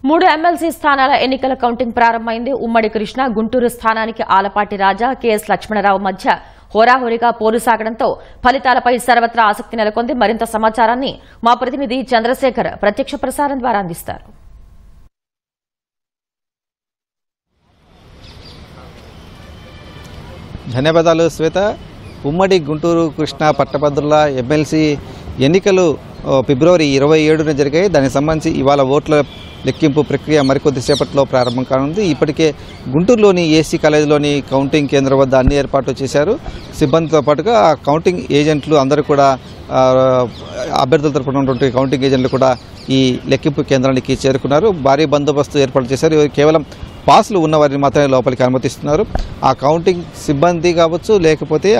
3 MLC స్థానాల ఎన్నికల counting ప్రారంభమైంది. ఉమ్మడి కృష్ణా, గుంటూరు స్థానానికి ఆలపాటి రాజా, కెఎస్ లక్ష్మణరావు మధ్య హోరాహోరీగా పోరు సాగడంతో ఫలితాలపై సర్వత్రా ఆసక్తి నెలకొంది. మరింత సమాచారాన్ని మా ప్రతినిధి చంద్రశేఖర్ ప్రత్యక్ష ప్రసారం ద్వారా అందిస్తారు. ధన్యవాదాలు శ్వేత. ఉమ్మడి గుంటూరు కృష్ణా పట్టభద్రుల ఎమ్మెల్సీ ఎన్నికలు ఫిబ్రవరి 27న జరిగాయి. దానికి సంబంధించి ఇవాళ ఓట్ల లెక్కింపు ప్రక్రియ మరికొద్దిసేపట్లో ప్రారంభం కానుంది. ఇప్పటికే గుంటూరులోని ఏసీ కాలేజీలోని కౌంటింగ్ కేంద్రం వద్ద అన్ని ఏర్పాట్లు చేశారు. సిబ్బందితో పాటుగా కౌంటింగ్ ఏజెంట్లు అందరూ కూడా అభ్యర్థుల తరపున ఉన్నటువంటి కౌంటింగ్ ఏజెంట్లు కూడా ఈ లెక్కింపు కేంద్రానికి చేరుకున్నారు. భారీ బందోబస్తు ఏర్పాటు చేశారు. కేవలం పాసులు ఉన్న వారిని మాత్రమే లోపలికి అనుమతిస్తున్నారు. ఆ కౌంటింగ్ సిబ్బంది కావచ్చు, లేకపోతే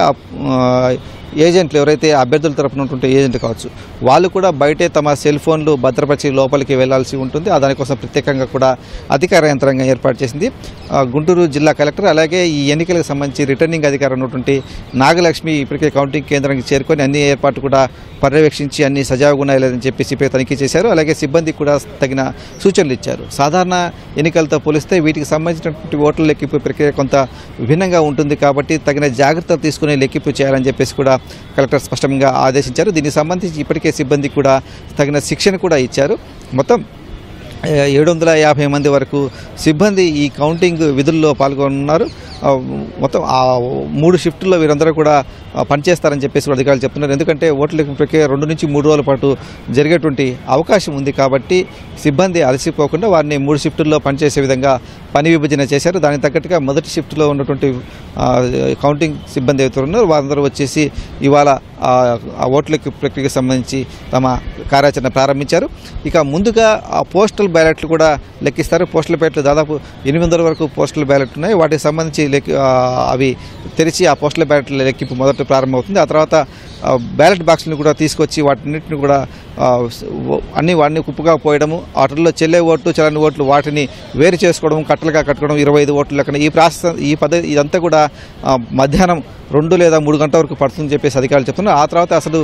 ఏజెంట్లు ఎవరైతే అభ్యర్థుల తరపున ఉంటుంటే ఏజెంట్ కావచ్చు, వాళ్ళు కూడా బయటే తమ సెల్ ఫోన్లు భద్రపరిచి లోపలికి వెళ్లాల్సి ఉంటుంది. దానికోసం ప్రత్యేకంగా కూడా అధికార యంత్రాంగం ఏర్పాటు చేసింది. గుంటూరు జిల్లా కలెక్టర్ అలాగే ఈ ఎన్నికలకు సంబంధించి రిటర్నింగ్ అధికారి ఉన్నటువంటి నాగలక్ష్మి ఇప్పటికే కౌంటింగ్ కేంద్రానికి చేరుకొని అన్ని ఏర్పాట్లు కూడా పర్యవేక్షించి అన్ని సజావుగా ఉన్నాయో లేదని చెప్పేసి తనిఖీ చేశారు. అలాగే సిబ్బందికి కూడా తగిన సూచనలు ఇచ్చారు. సాధారణ ఎన్నికలతో పోలిస్తే వీటికి సంబంధించినటువంటి ఓట్ల లెక్కింపు ప్రక్రియ కొంత విభిన్నంగా ఉంటుంది కాబట్టి తగిన జాగ్రత్తలు తీసుకుని లెక్కింపు చేయాలని చెప్పేసి కూడా కలెక్టర్ స్పష్టంగా ఆదేశించారు. దీనికి సంబంధించి ఇప్పటికే సిబ్బందికి కూడా తగిన శిక్షణ కూడా ఇచ్చారు. మొత్తం 750 మంది వరకు సిబ్బంది ఈ కౌంటింగ్ విధుల్లో పాల్గొన్నారు. మొత్తం 3 షిఫ్టుల్లో వీరందరూ కూడా పనిచేస్తారని చెప్పేసి అధికారులు చెప్తున్నారు. ఎందుకంటే ఓట్ల లెక్కింపు ప్రక్రియ 2 నుంచి 3 రోజుల పాటు జరిగేటువంటి అవకాశం ఉంది కాబట్టి సిబ్బంది అలసిపోకుండా వారిని 3 షిఫ్టుల్లో పనిచేసే విధంగా పని విభజన చేశారు. దానికి తగ్గట్టుగా మొదటి షిఫ్ట్లో ఉన్నటువంటి కౌంటింగ్ సిబ్బంది ఎవరైతే ఉన్నారో వారందరూ వచ్చేసి ఇవాళ ఓట్ల లెక్కింపు ప్రక్రియకు సంబంధించి తమ కార్యాచరణ ప్రారంభించారు. ఇక ముందుగా పోస్టల్ బ్యాలెట్లు కూడా లెక్కిస్తారు. పోస్టల్ బ్యాలెట్లు దాదాపు 800 వరకు పోస్టల్ బ్యాలెట్ ఉన్నాయి. వాటికి సంబంధించి అవి తెరిచి ఆ పోస్టల్ బ్యాలెట్ల లెక్కింపు మొదట ప్రారంభమవుతుంది. ఆ తర్వాత బ్యాలెట్ బాక్స్ని కూడా తీసుకొచ్చి వాటిన్నింటిని కూడా వాటిని కుప్పగా పోయడము, వాటిల్లో చెల్లే ఓట్లు చల్లని ఓట్లు వాటిని వేరు చేసుకోవడం, కట్టలుగా కట్టుకోవడం, 25 ఓట్లు లెక్కన ఈ ప్రాసెస్ ఈ పద్ధతి ఇదంతా కూడా మధ్యాహ్నం 2 లేదా 3 గంటల వరకు పడుతుందని చెప్పేసి అధికారులు చెప్తున్నారు. ఆ తర్వాత అసలు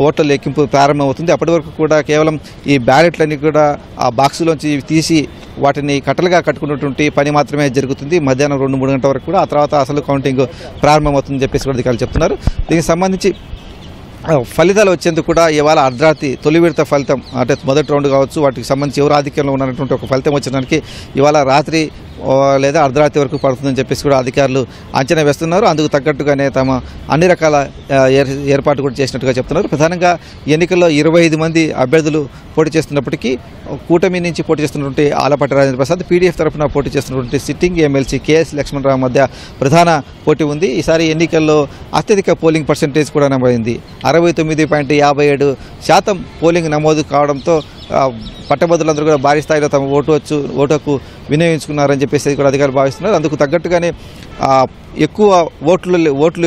ఓట్ల లెక్కింపు ప్రారంభమవుతుంది. అప్పటి వరకు కూడా కేవలం ఈ బ్యాలెట్లన్నీ కూడా ఆ బాక్సులోంచి తీసి వాటిని కట్టలుగా కట్టుకున్నటువంటి పని మాత్రమే జరుగుతుంది. మధ్యాహ్నం 2-3 గంటల వరకు కూడా. ఆ తర్వాత అసలు కౌంటింగ్ ప్రారంభమవుతుందని చెప్పేసి కూడా అధికారులు చెప్తున్నారు. దీనికి సంబంధించి ఫలితాలు వచ్చేందుకు కూడా ఇవాళ అర్ధరాత్రి తొలి విడత ఫలితం అంటే మొదటి రౌండ్ కావచ్చు, వాటికి సంబంధించి ఎవరు ఆధిక్యంలో ఉన్నటువంటి ఒక ఫలితం వచ్చేదానికి ఇవాళ రాత్రి లేదా అర్ధరాత్రి వరకు పడుతుందని చెప్పేసి కూడా అధికారులు అంచనా వేస్తున్నారు. అందుకు తగ్గట్టుగానే తమ అన్ని రకాల ఏర్పాటు కూడా చేసినట్టుగా చెప్తున్నారు. ప్రధానంగా ఎన్నికల్లో 25 మంది అభ్యర్థులు పోటీ చేస్తున్నప్పటికీ కూటమి నుంచి పోటీ చేస్తున్నటువంటి ఆలపాటి రాజేంద్ర ప్రసాద్, పీడీఎఫ్ తరఫున పోటీ చేస్తున్నటువంటి సిట్టింగ్ ఎమ్మెల్సీ కెఎస్ లక్ష్మణరావు మధ్య ప్రధాన పోటీ ఉంది. ఈసారి ఎన్నికల్లో అత్యధిక పోలింగ్ పర్సెంటేజ్ కూడా నమోదైంది. 69.57% పోలింగ్ నమోదు కావడంతో పట్టభద్రులందరూ కూడా భారీ స్థాయిలో తమ ఓటు హక్కు వినియోగించుకున్నారని చెప్పేసి కూడా అధికారులు భావిస్తున్నారు. అందుకు తగ్గట్టుగానే ఎక్కువ ఓట్లు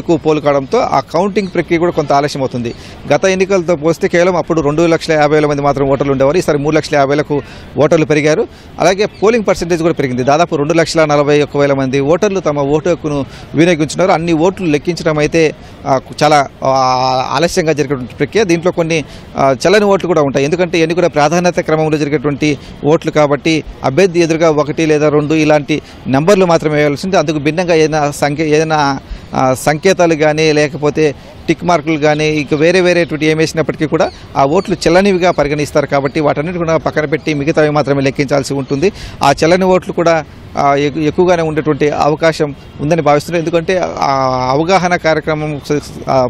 ఎక్కువ పోలు కావడంతో ఆ కౌంటింగ్ ప్రక్రియ కూడా కొంత ఆలస్యం అవుతుంది. గత ఎన్నికలతో పోస్తే కేవలం అప్పుడు 2,50,000 మంది మాత్రం ఓటర్లు ఉండేవారు. ఈసారి 3,50,000కు ఓటర్లు పెరిగారు. అలాగే పోలింగ్ పర్సెంటేజ్ కూడా పెరిగింది. దాదాపు 2,41,000 మంది ఓటర్లు తమ ఓటు హక్కును వినియోగించున్నారు. అన్ని ఓట్లు లెక్కించడం అయితే చాలా ఆలస్యంగా జరిగేటువంటి ప్రక్రియ. దీంట్లో కొన్ని చల్లని ఓట్లు కూడా ఉంటాయి. ఎందుకంటే ఎన్ని కూడా ప్రాధాన్యత క్రమంలో జరిగేటువంటి ఓట్లు కాబట్టి అభ్యర్థి ఎదురుగా 1 లేదా 2 ఇలాంటి నెంబర్లు మాత్రమే వేయాల్సింది. అందుకు భిన్నంగా ఏదైనా సంకేతాలు కానీ లేకపోతే టిక్ మార్కులు కానీ ఇక వేరే ఏం వేసినప్పటికీ కూడా ఆ ఓట్లు చెల్లనివిగా పరిగణిస్తారు కాబట్టి వాటన్నిటి కూడా పక్కన పెట్టి మిగతావి మాత్రమే లెక్కించాల్సి ఉంటుంది. ఆ చెల్లని ఓట్లు కూడా ఎక్కువగానే ఉండేటువంటి అవకాశం ఉందని భావిస్తున్నారు. ఎందుకంటే అవగాహన కార్యక్రమం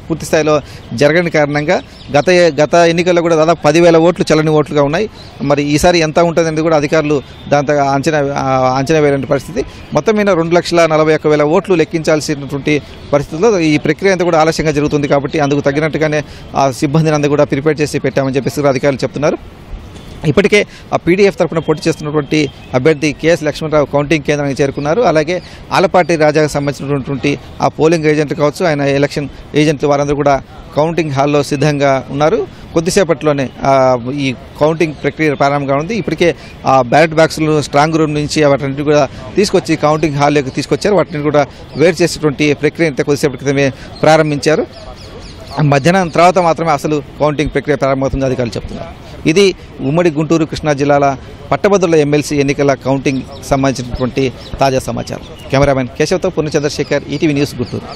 పూర్తి స్థాయిలో జరగని కారణంగా గత ఎన్నికల్లో కూడా దాదాపు 10,000 ఓట్లు చెల్లని ఓట్లుగా ఉన్నాయి. మరి ఈసారి ఎంత ఉంటుందనేది కూడా అధికారులు దాంతో అంచనా వేయాలని పరిస్థితి. మొత్తం మీద 2,41,000 ఓట్లు లెక్కించాల్సినటువంటి పరిస్థితుల్లో ఈ ప్రక్రియ అంతా కూడా ఆలస్యంగా జరుగుతుంది కాబట్టి అందుకు తగినట్టుగానే ఆ సిబ్బందిని అందరూ కూడా ప్రిపేర్ చేసి పెట్టామని చెప్పేసి అధికారులు చెప్తున్నారు. ఇప్పటికే ఆ పీడీఎఫ్ తరఫున పోటీ చేస్తున్నటువంటి అభ్యర్థి కెఎస్ లక్ష్మణరావు కౌంటింగ్ కేంద్రానికి చేరుకున్నారు. అలాగే ఆలపాటి రాజాకు సంబంధించినటువంటి ఆ పోలింగ్ ఏజెంట్ కావచ్చు, ఆయన ఎలక్షన్ ఏజెంట్లు వారందరూ కూడా కౌంటింగ్ హాల్లో సిద్ధంగా ఉన్నారు. కొద్దిసేపట్లోనే ఈ కౌంటింగ్ ప్రక్రియ ప్రారంభంగా ఉంది. ఇప్పటికే ఆ బ్యాలెట్ బాక్సులు స్ట్రాంగ్ రూమ్ నుంచి వాటిని కూడా తీసుకొచ్చి కౌంటింగ్ హాల్లోకి తీసుకొచ్చారు. వాటిని కూడా వేరు చేసేటువంటి ప్రక్రియ కొద్దిసేపటి క్రితమే ప్రారంభించారు. మధ్యాహ్నం తర్వాత మాత్రమే అసలు కౌంటింగ్ ప్రక్రియ ప్రారంభమవుతుంది అధికారులు చెప్తున్నారు. ఇది ఉమ్మడి గుంటూరు కృష్ణా జిల్లాల పట్టభద్రుల ఎమ్మెల్సీ ఎన్నికల కౌంటింగ్ సంబంధించినటువంటి తాజా సమాచారం. కెమెరామెన్ కేశవ్తో పూర్ణ చంద్రశేఖర్, ఈటీవీ న్యూస్, గుంటూరు.